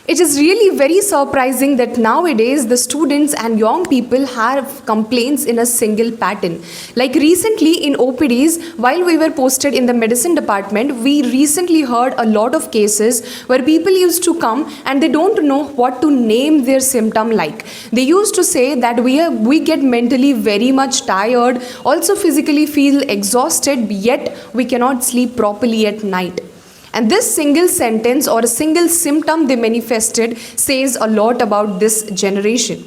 It is really very surprising that nowadays the students and young people have complaints in a single pattern. Like recently in OPDs, while we were posted in the medicine department, we recently heard a lot of cases where people used to come and they don't know what to name their symptom like. They used to say that we get mentally very much tired, also physically feel exhausted, yet we cannot sleep properly at night. And this single sentence or a single symptom they manifested says a lot about this generation.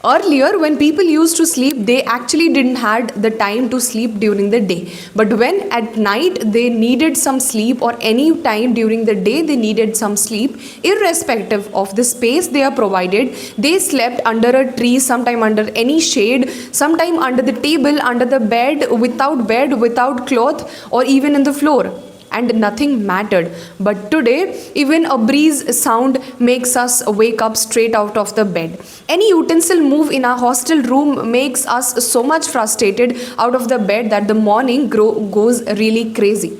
Earlier, when people used to sleep, they actually didn't had the time to sleep during the day. But when at night they needed some sleep, or any time during the day they needed some sleep, irrespective of the space they are provided, they slept under a tree, sometime under any shade, sometime under the table, under the bed, without cloth, or even in the floor. And nothing mattered. But today, even a breeze sound makes us wake up straight out of the bed. Any utensil move in our hostel room makes us so much frustrated out of the bed that the morning goes really crazy.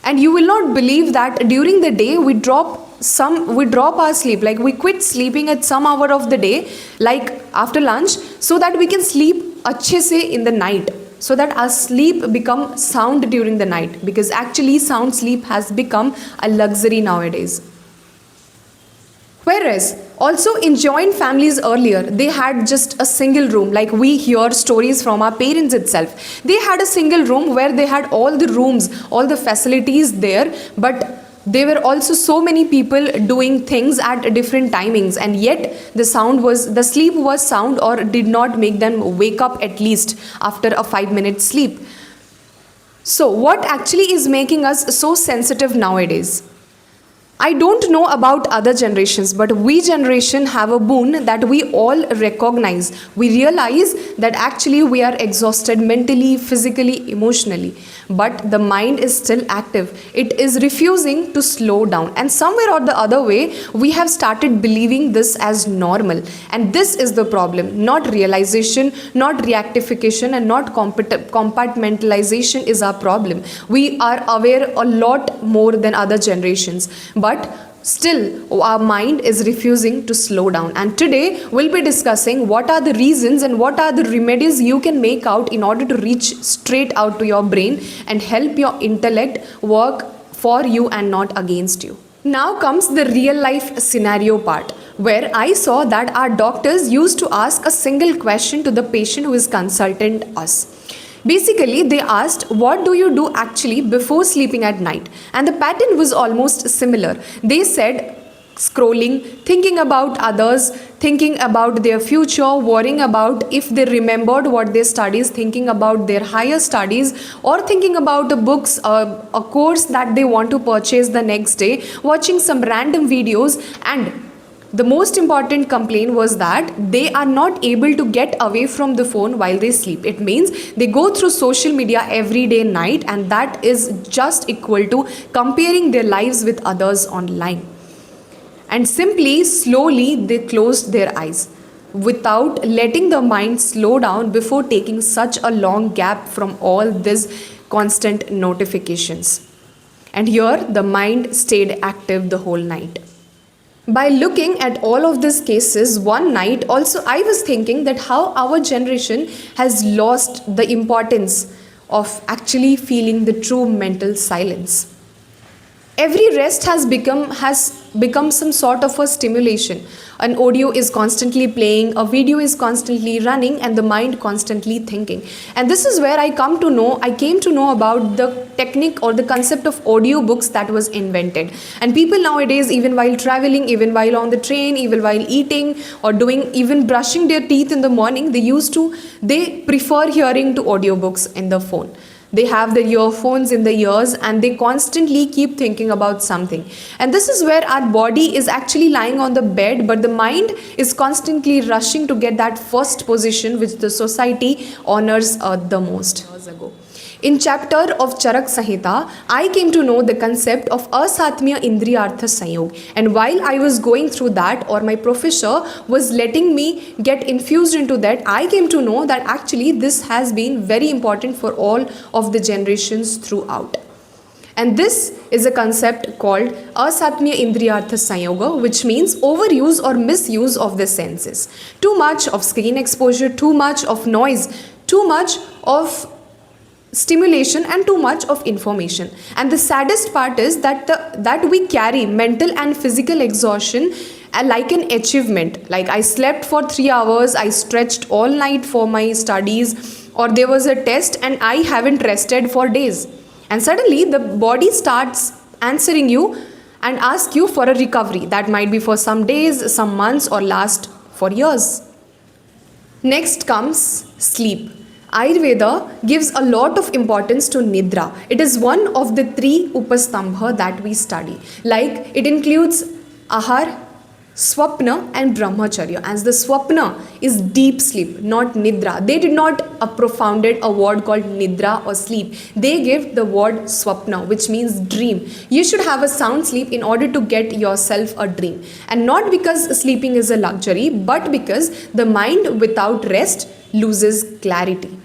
And you will not believe that during the day we drop our sleep, like we quit sleeping at some hour of the day, like after lunch, so that we can sleep अच्छे से in the night, so that our sleep become sound during the night, because actually sound sleep has become a luxury nowadays. Whereas also in joint families earlier, they had just a single room, like we hear stories from our parents itself. They had a single room where they had all the rooms, all the facilities there, but there were also so many people doing things at different timings, and yet the sleep was sound, or did not make them wake up at least after a 5-minute sleep. So what actually is making us so sensitive nowadays? I don't know about other generations, but we generation have a boon that we all recognize. We realize that actually we are exhausted mentally, physically, emotionally, but the mind is still active. It is refusing to slow down, and somewhere or the other way we have started believing this as normal, and this is the problem. Not realization, not reactification, and not compartmentalization is our problem. We are aware a lot more than other generations, but still our mind is refusing to slow down. And today we'll be discussing what are the reasons and what are the remedies you can make out in order to reach straight out to your brain and help your intellect work for you and not against you. Now comes the real life scenario part, where I saw that our doctors used to ask a single question to the patient who is consulting us. Basically, they asked, what do you do actually before sleeping at night? And the pattern was almost similar. They said, scrolling, thinking about others, thinking about their future, worrying about if they remembered what they studied, thinking about their higher studies, or thinking about the books, a course that they want to purchase the next day, watching some random videos. And the most important complaint was that they are not able to get away from the phone while they sleep. It means they go through social media every day night, and that is just equal to comparing their lives with others online. And simply, slowly, they closed their eyes without letting the mind slow down before taking such a long gap from all these constant notifications. And here, the mind stayed active the whole night. By looking at all of these cases one night, also I was thinking that how our generation has lost the importance of actually feeling the true mental silence. Every rest has become some sort of a stimulation. An audio is constantly playing, a video is constantly running, and the mind constantly thinking. And this is where I came to know about the technique or the concept of audiobooks that was invented. And people nowadays, even while traveling, even while on the train, even while eating or even brushing their teeth in the morning, they prefer hearing to audiobooks in the phone. They have the earphones in the ears and they constantly keep thinking about something. And this is where our body is actually lying on the bed, but the mind is constantly rushing to get that first position which the society honors the most. In chapter of Charak Samhita, I came to know the concept of Asatmya Indriyartha Samyoga. And while I was going through that, or my professor was letting me get infused into that, I came to know that actually this has been very important for all of the generations throughout. And this is a concept called Asatmya Indriyartha Samyoga, which means overuse or misuse of the senses. Too much of screen exposure, too much of noise, too much of stimulation, and too much of information. And the saddest part is that we carry mental and physical exhaustion like an achievement. Like, I slept for 3 hours, I stretched all night for my studies, or there was a test and I haven't rested for days. And suddenly the body starts answering you and ask you for a recovery that might be for some days, some months, or last for years. Next comes sleep. Ayurveda gives a lot of importance to Nidra. It is one of the 3 upastambha that we study. Like, it includes Ahar, Swapna and Brahmacharya. As the Swapna is deep sleep, not Nidra. They did not propounded a word called Nidra or sleep. They gave the word Swapna, which means dream. You should have a sound sleep in order to get yourself a dream. And not because sleeping is a luxury, but because the mind without rest loses clarity.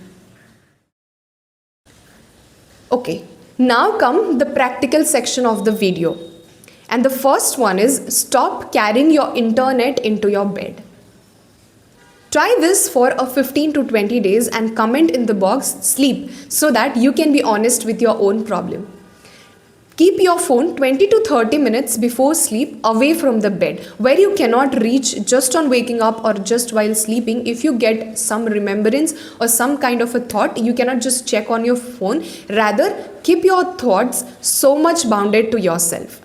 Okay, now come the practical section of the video. And the first one is stop carrying your internet into your bed. Try this for a 15 to 20 days and comment in the box sleep so that you can be honest with your own problem. Keep your phone 20 to 30 minutes before sleep away from the bed, where you cannot reach just on waking up or just while sleeping. If you get some remembrance or some kind of a thought, you cannot just check on your phone. Rather, keep your thoughts so much bounded to yourself.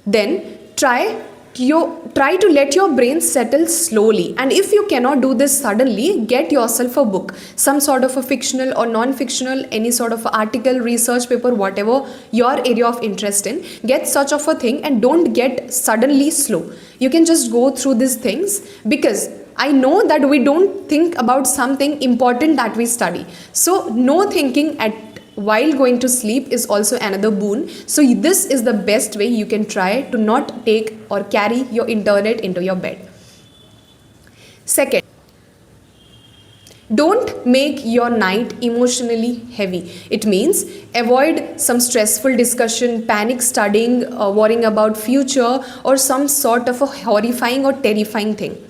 Then try to let your brain settle slowly, and if you cannot do this suddenly, get yourself a book, some sort of a fictional or non-fictional, any sort of article, research paper, whatever your area of interest in. Get such of a thing and don't get suddenly slow. You can just go through these things, because I know that we don't think about something important that we study. So no thinking while going to sleep is also another boon. So this is the best way you can try to not take or carry your internet into your bed. Second, don't make your night emotionally heavy. It means avoid some stressful discussion, panic studying, worrying about future, or some sort of a horrifying or terrifying thing.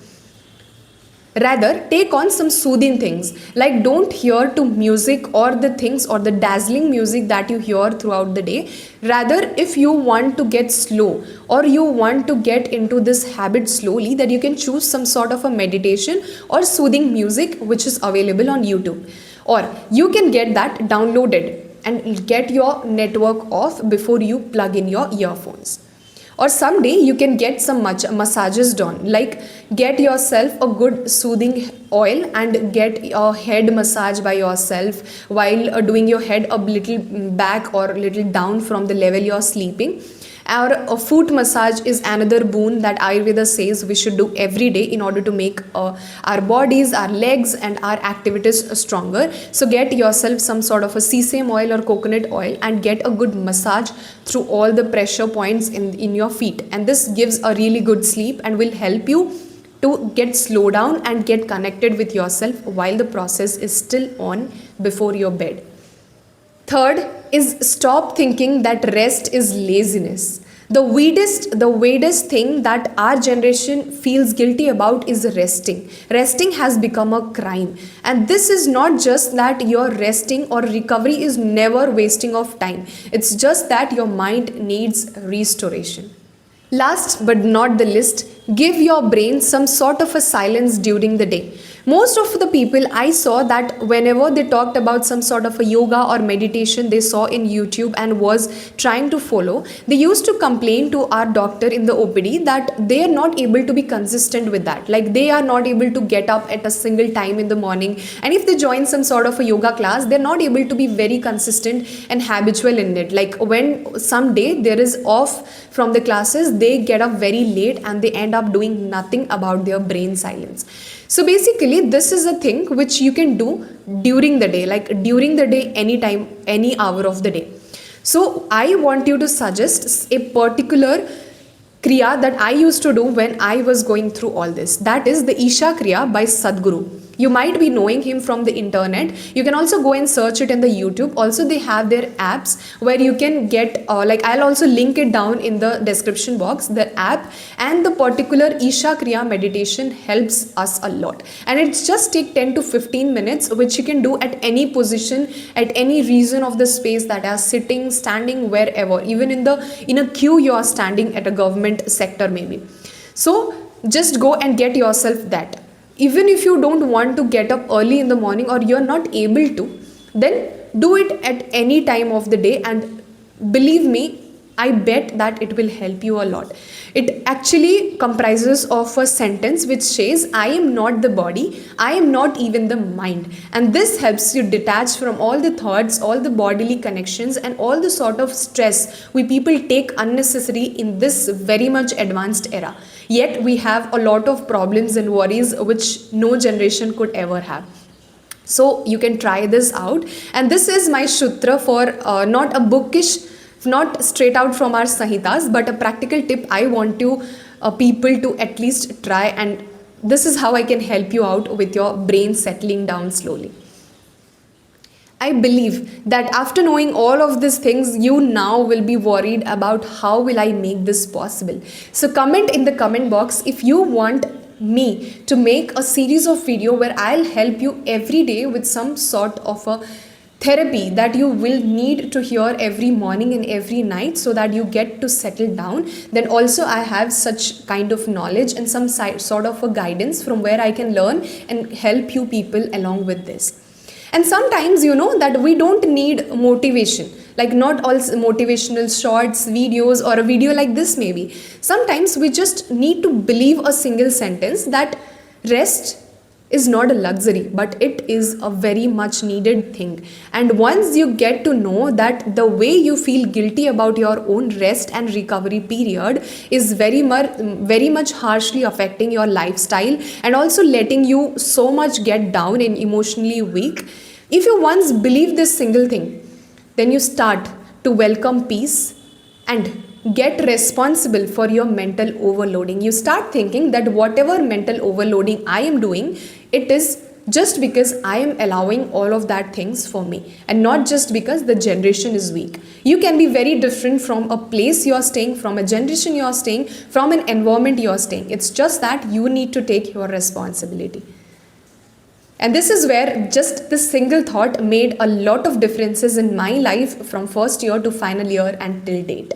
Rather, take on some soothing things, like don't hear to music or the things or the dazzling music that you hear throughout the day. Rather, if you want to get slow or you want to get into this habit slowly, that you can choose some sort of a meditation or soothing music which is available on YouTube. Or you can get that downloaded and get your network off before you plug in your earphones. Or someday you can get some massages done, like get yourself a good soothing oil and get your head massage by yourself while doing your head a little back or a little down from the level you're sleeping. Or a foot massage is another boon that Ayurveda says we should do every day in order to make our bodies, our legs and our activities stronger. So get yourself some sort of a sesame oil or coconut oil and get a good massage through all the pressure points in your feet. And this gives a really good sleep and will help you to get slow down and get connected with yourself while the process is still on before your bed. Third is stop thinking that rest is laziness. The weirdest thing that our generation feels guilty about is resting. Resting has become a crime. And this is not just that you're resting or recovery is never wasting of time. It's just that your mind needs restoration. Last but not the least, give your brain some sort of a silence during the day. Most of the people I saw that whenever they talked about some sort of a yoga or meditation they saw in YouTube and was trying to follow, they used to complain to our doctor in the OPD that they are not able to be consistent with that. Like they are not able to get up at a single time in the morning, and if they join some sort of a yoga class, they're not able to be very consistent and habitual in it. Like when someday there is off from the classes, they get up very late and they end up doing nothing about their brain silence. So basically this is a thing which you can do during the day, like during the day, anytime, any hour of the day. So I want you to suggest a particular Kriya that I used to do when I was going through all this. That is the Isha Kriya by Sadhguru. You might be knowing him from the internet. You can also go and search it in the YouTube. Also, they have their apps where you can get like, I'll also link it down in the description box. The app and the particular Isha Kriya meditation helps us a lot, and it's just take 10 to 15 minutes, which you can do at any position, at any region of the space that are sitting, standing, wherever, even in a queue you are standing at a government sector maybe. So just go and get yourself that. Even if you don't want to get up early in the morning, or you're not able to, then do it at any time of the day, and believe me, I bet that it will help you a lot. It actually comprises of a sentence which says, I am not the body, I am not even the mind. And this helps you detach from all the thoughts, all the bodily connections, and all the sort of stress we people take unnecessary in this very much advanced era. Yet we have a lot of problems and worries which no generation could ever have. So you can try this out. And this is my Sutra for not a bookish, not straight out from our Sahitas, but a practical tip I want you people to at least try, and this is how I can help you out with your brain settling down slowly. I believe that after knowing all of these things, you now will be worried about how will I make this possible. So comment in the comment box if you want me to make a series of video where I'll help you every day with some sort of a therapy that you will need to hear every morning and every night, so that you get to settle down. Then also I have such kind of knowledge and some sort of a guidance from where I can learn and help you people along with this. And sometimes that we don't need motivation, like not all motivational shorts, videos, or a video like this maybe. Sometimes we just need to believe a single sentence that rest is not a luxury, but it is a very much needed thing. And once you get to know that the way you feel guilty about your own rest and recovery period is very much harshly affecting your lifestyle, and also letting you so much get down and emotionally weak, if you once believe this single thing, then you start to welcome peace and get responsible for your mental overloading. You start thinking that whatever mental overloading I am doing, it is just because I am allowing all of that things for me, and not just because the generation is weak. You can be very different from a place you are staying, from a generation you are staying, from an environment you are staying. It's just that you need to take your responsibility. And this is where just this single thought made a lot of differences in my life from first year to final year and till date.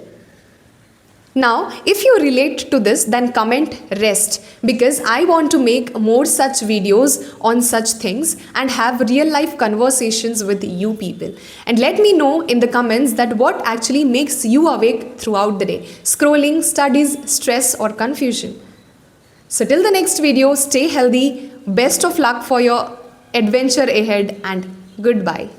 Now, if you relate to this, then comment rest, because I want to make more such videos on such things and have real life conversations with you people. And let me know in the comments that what actually makes you awake throughout the day: scrolling, studies, stress, or confusion. So till the next video, stay healthy, best of luck for your adventure ahead, and goodbye.